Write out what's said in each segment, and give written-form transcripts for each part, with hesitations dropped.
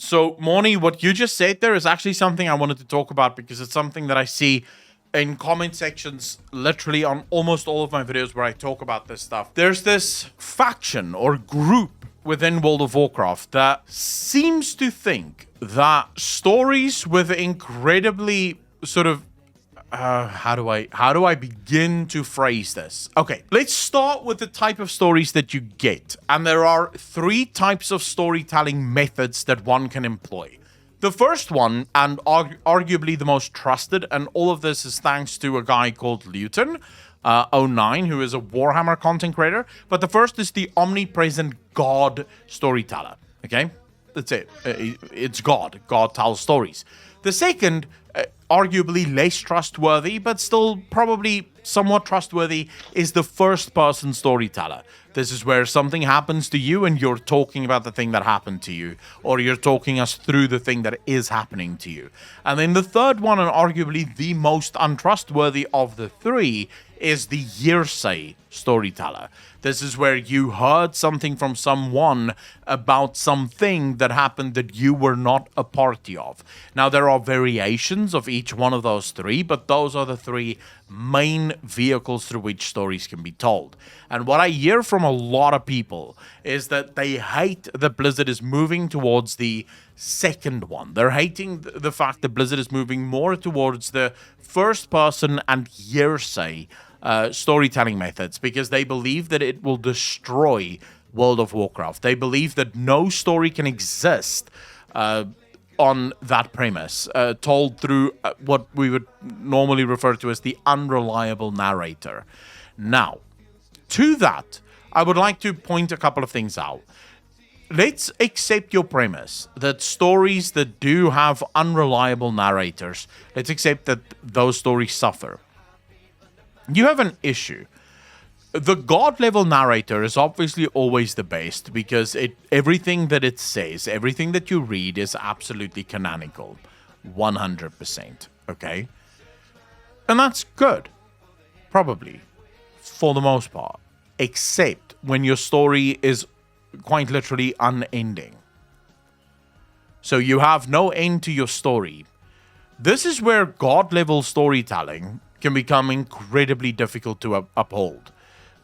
So, Morny, what you just said there is actually something I wanted to talk about because it's something that I see in comment sections literally on almost all of my videos where I talk about this stuff. There's this faction or group within World of Warcraft that seems to think that stories with incredibly sort of how do I begin to phrase this? Okay, let's start with the type of stories that you get. And there are 3 types of storytelling methods that one can employ. The first one, and arguably the most trusted, and all of this is thanks to a guy called Luton, 09, who is a Warhammer content creator. But the first is the omnipresent God storyteller. Okay? That's it. It's God. God tells stories. The second, arguably less trustworthy, but still probably somewhat trustworthy, is the first-person storyteller. This is where something happens to you and you're talking about the thing that happened to you, or you're talking us through the thing that is happening to you. And then the third one, and arguably the most untrustworthy of the 3, is the hearsay storyteller. This is where you heard something from someone about something that happened that you were not a party of. Now, there are variations of each one of those 3, but those are the 3 main vehicles through which stories can be told. And what I hear from a lot of people is that they hate that Blizzard is moving towards the second one. They're hating the fact that Blizzard is moving more towards the first person and hearsay storytelling methods, because they believe that it will destroy World of Warcraft. They believe that no story can exist on that premise, told through what we would normally refer to as the unreliable narrator. Now, to that, I would like to point a couple of things out. Let's accept your premise that stories that do have unreliable narrators, let's accept that those stories suffer. You have an issue. The God level narrator is obviously always the best because everything that it says, everything that you read is absolutely canonical. 100%. Okay? And that's good. Probably. For the most part. Except when your story is quite literally unending. So you have no end to your story. This is where God level storytelling can become incredibly difficult to uphold.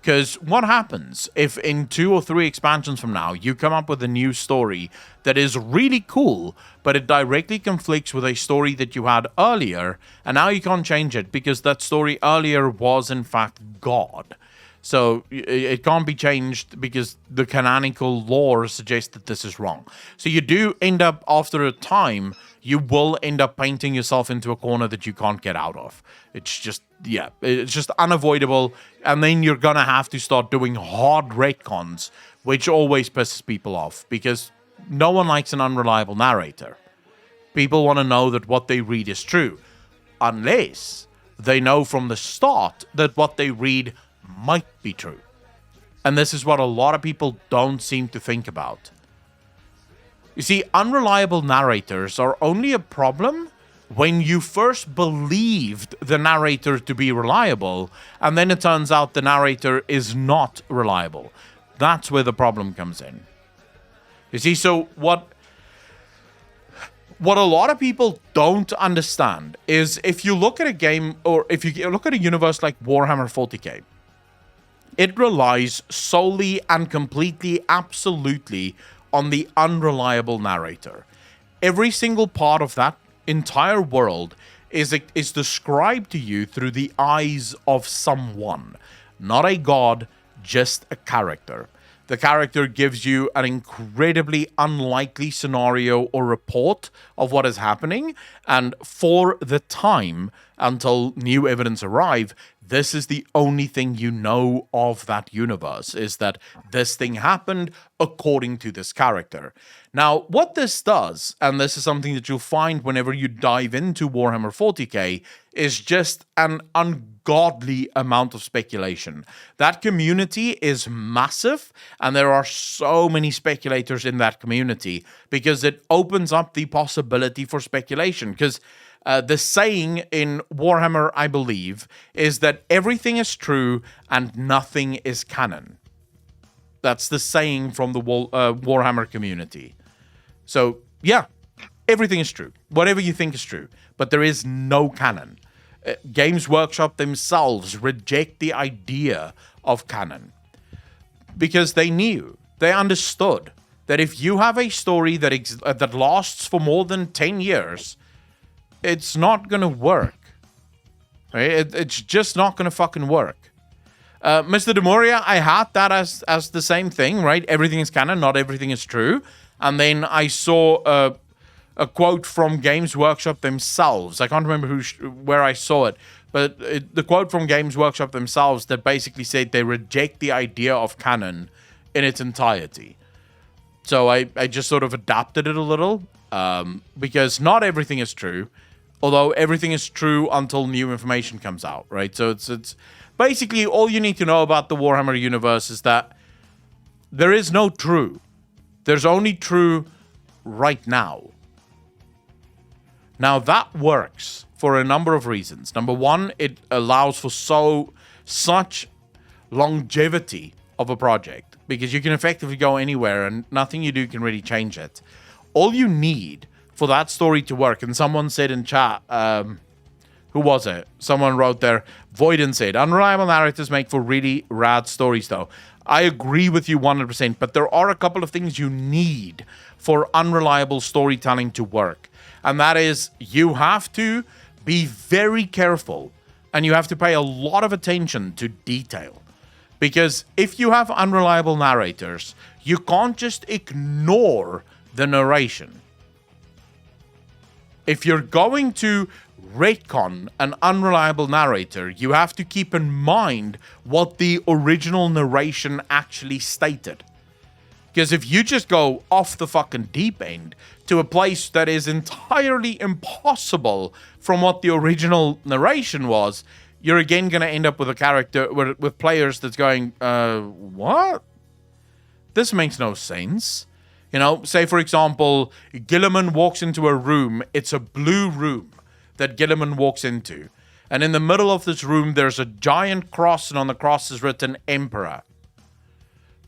Because what happens if in 2 or 3 expansions from now, you come up with a new story that is really cool, but it directly conflicts with a story that you had earlier, and now you can't change it because that story earlier was in fact God. So it can't be changed because the canonical lore suggests that this is wrong. So you do end up, after a time, you will end up painting yourself into a corner that you can't get out of. It's just, yeah, it's just unavoidable. And then you're going to have to start doing hard retcons, which always pisses people off because no one likes an unreliable narrator. People want to know that what they read is true, unless they know from the start that what they read might be true. And this is what a lot of people don't seem to think about. You see, unreliable narrators are only a problem when you first believed the narrator to be reliable, and then it turns out the narrator is not reliable. That's where the problem comes in. You see, so what a lot of people don't understand is if you look at a game, or if you look at a universe like Warhammer 40k, it relies solely and completely, absolutely on the unreliable narrator. Every single part of that entire world is described to you through the eyes of someone. Not a god, just a character. The character gives you an incredibly unlikely scenario or report of what is happening, and for the time until new evidence arrive, this is the only thing you know of that universe, is that this thing happened according to this character. Now, what this does, and this is something that you'll find whenever you dive into Warhammer 40k, is just an ungodly amount of speculation. That community is massive, and there are so many speculators in that community because it opens up the possibility for speculation. Because the saying in Warhammer, I believe, is that everything is true and nothing is canon. That's the saying from the Warhammer community. So, yeah, everything is true. Whatever you think is true. But there is no canon. Games Workshop themselves reject the idea of canon because they knew, they understood that if you have a story that lasts for more than 10 years, it's not going to work. Right? It's just not going to fucking work. Mr. Demoria, I had that as the same thing, right? Everything is canon, not everything is true. And then I saw a quote from Games Workshop themselves. I can't remember where I saw it, but the quote from Games Workshop themselves that basically said they reject the idea of canon in its entirety. So I just sort of adapted it a little, because not everything is true, although everything is true until new information comes out, right? So it's basically all you need to know about the Warhammer universe is that there is no true. There's only true right now. Now that works for a number of reasons. Number one, it allows for such longevity of a project because you can effectively go anywhere and nothing you do can really change it. All you need for that story to work, and someone said in chat, who was it? Someone wrote there, Voiden said, unreliable narrators make for really rad stories though. I agree with you 100%, but there are a couple of things you need for unreliable storytelling to work. And that is, you have to be very careful and you have to pay a lot of attention to detail. Because if you have unreliable narrators, you can't just ignore the narration. If you're going to retcon an unreliable narrator, you have to keep in mind what the original narration actually stated. Because if you just go off the fucking deep end to a place that is entirely impossible from what the original narration was, you're again going to end up with a character, with players that's going, what? This makes no sense. You know, say for example, Gilliman walks into a room, it's a blue room that Gilliman walks into. And in the middle of this room, there's a giant cross, and on the cross is written Emperor.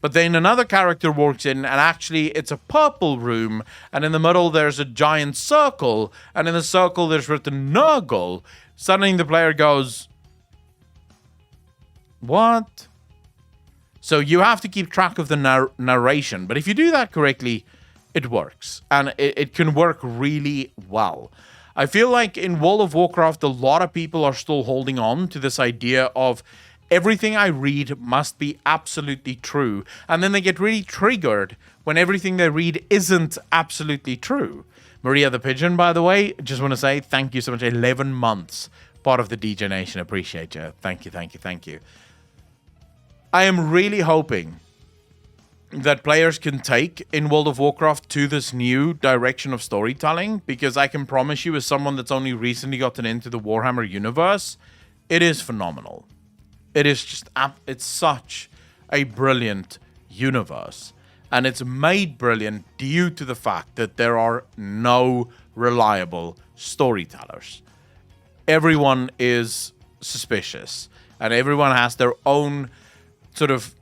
But then another character walks in, and actually it's a purple room, and in the middle there's a giant circle, and in the circle there's written Nurgle. Suddenly the player goes, what? So you have to keep track of the narration, but if you do that correctly, it works, and it can work really well. I feel like in World of Warcraft, a lot of people are still holding on to this idea of everything I read must be absolutely true. And then they get really triggered when everything they read isn't absolutely true. Maria the Pigeon, by the way, just want to say thank you so much. 11 months, part of the DJ Nation. Appreciate you. Thank you, thank you, thank you. I am really hoping that players can take in World of Warcraft to this new direction of storytelling, because I can promise you, as someone that's only recently gotten into the Warhammer universe, it is phenomenal. It is just, it's such a brilliant universe. And it's made brilliant due to the fact that there are no reliable storytellers. Everyone is suspicious, and everyone has their own sort of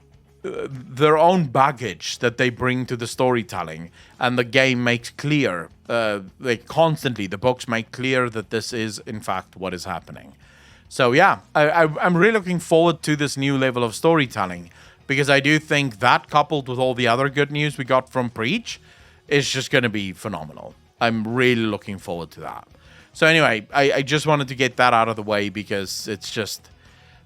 their own baggage that they bring to the storytelling, and the game makes clear, the books make clear that this is in fact what is happening. So yeah, I'm really looking forward to this new level of storytelling, because I do think that, coupled with all the other good news we got from Preach, is just going to be phenomenal. I'm really looking forward to that. So anyway, I just wanted to get that out of the way, because it's just,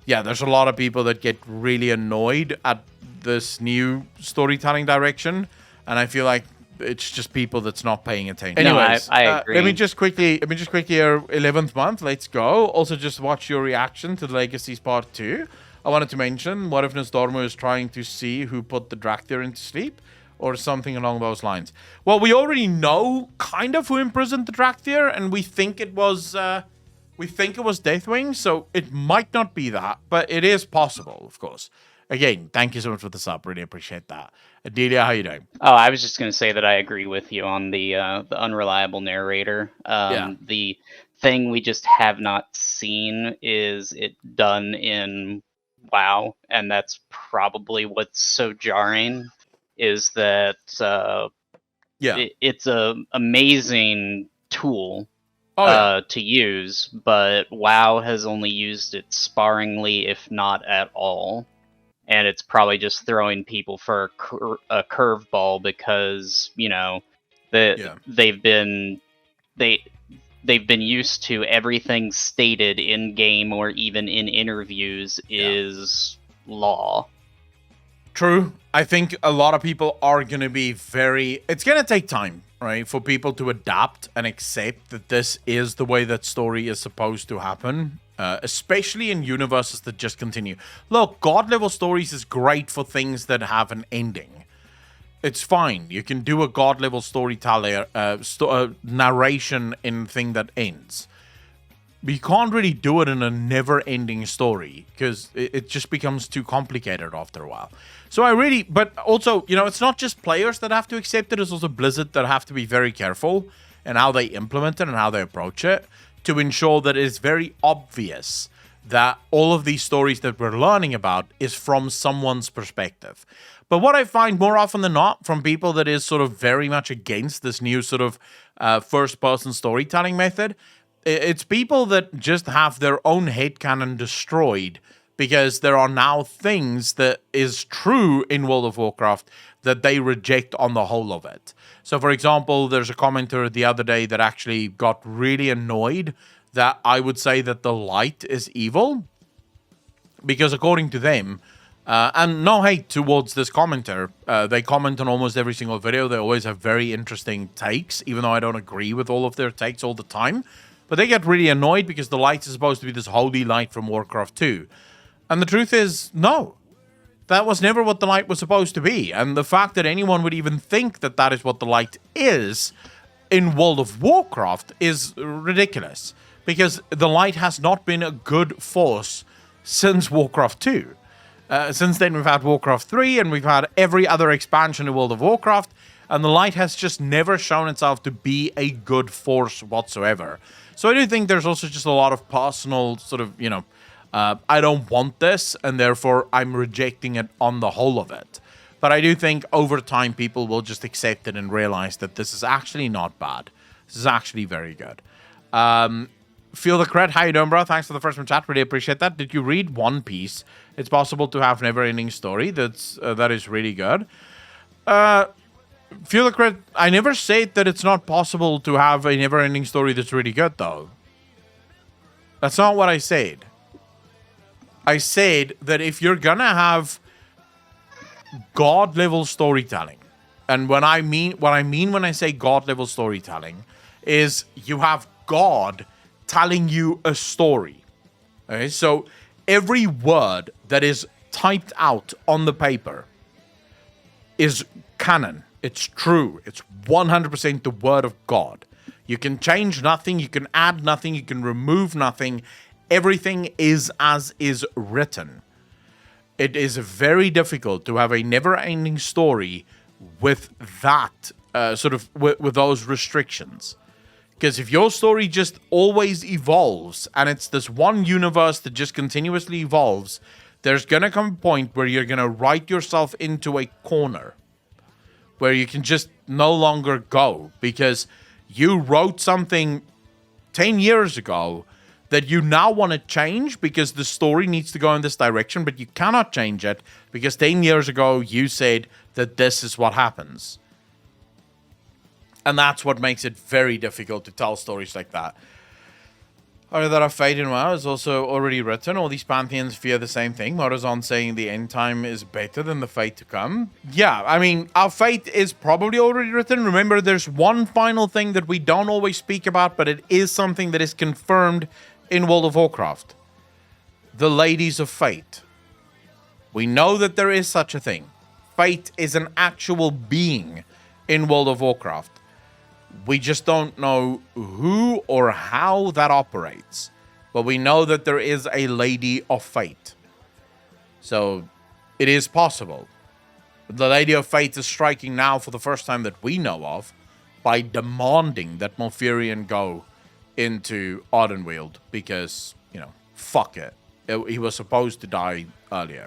yeah, there's a lot of people that get really annoyed at this new storytelling direction, and I feel like it's just people that's not paying attention. Anyways, no, I agree. Let me just quickly our 11th month. Let's go. Also, just watch your reaction to the Legacies Part 2. I wanted to mention, what if Nostormo is trying to see who put the Draktyr into sleep, or something along those lines? Well, we already know kind of who imprisoned the Draktyr, and we think it was Deathwing, so it might not be that, but it is possible, of course. Again, thank you so much for the sub. Really appreciate that. Adelia, how you doing? Oh, I was just going to say that I agree with you on the unreliable narrator. The thing we just have not seen is it done in WoW, and that's probably what's so jarring, is that Yeah. It's a amazing tool to use, but WoW has only used it sparingly, if not at all. And it's probably just throwing people for a curveball because, you know, they've been used to everything stated in game or even in interviews is law. True. I think a lot of people are going to be it's going to take time, right, for people to adapt and accept that this is the way that story is supposed to happen, especially in universes that just continue. Look, God level stories is great for things that have an ending. It's fine. You can do a God level storyteller narration in thing that ends. But you can't really do it in a never-ending story because it just becomes too complicated after a while. So but also, you know, it's not just players that have to accept it. It's also Blizzard that have to be very careful in how they implement it and how they approach it to ensure that it's very obvious that all of these stories that we're learning about is from someone's perspective. But what I find more often than not from people that is sort of very much against this new sort of first-person storytelling method, it's people that just have their own headcanon destroyed because there are now things that is true in World of Warcraft that they reject on the whole of it. So, for example, there's a commenter the other day that actually got really annoyed that I would say that the light is evil because according to them, and no hate towards this commenter, they comment on almost every single video. They always have very interesting takes, even though I don't agree with all of their takes all the time. But they get really annoyed because the light is supposed to be this holy light from Warcraft 2. And the truth is, no. That was never what the light was supposed to be. And the fact that anyone would even think that that is what the light is in World of Warcraft is ridiculous. Because the light has not been a good force since Warcraft 2. Since then, we've had Warcraft 3, and we've had every other expansion in World of Warcraft. And the light has just never shown itself to be a good force whatsoever. So I do think there's also just a lot of personal sort of, you know, I don't want this, and therefore I'm rejecting it on the whole of it. But I do think over time people will just accept it and realize that this is actually not bad. This is actually very good. Feel the cred. How you doing, bro? Thanks for the first one chat. Really appreciate that. Did you read One Piece? It's possible to have never-ending story. That is really good. Feel the credit. I never said that it's not possible to have a never-ending story that's really good, though. That's not what I said. I said that if you're gonna have God-level storytelling, and what I mean when I say God-level storytelling is you have God telling you a story. Okay, so every word that is typed out on the paper is canon. It's true. It's 100% the word of God. You can change nothing. You can add nothing. You can remove nothing. Everything is as is written. It is very difficult to have a never-ending story with that, with those restrictions. Because if your story just always evolves, and it's this one universe that just continuously evolves, there's going to come a point where you're going to write yourself into a corner where you can just no longer go because you wrote something 10 years ago that you now want to change because the story needs to go in this direction, but you cannot change it because 10 years ago you said that this is what happens. And that's what makes it very difficult to tell stories like that. Order that our fate in WoW is also already written. All these pantheons fear the same thing. Morazon saying the end time is better than the fate to come. Yeah, I mean, our fate is probably already written. Remember, there's one final thing that we don't always speak about, but it is something that is confirmed in World of Warcraft. The Ladies of Fate. We know that there is such a thing. Fate is an actual being in World of Warcraft. We just don't know who or how that operates. But we know that there is a Lady of Fate. So, it is possible. The Lady of Fate is striking now for the first time that we know of by demanding that Malfurion go into Ardenweald because, you know, fuck it. He was supposed to die earlier.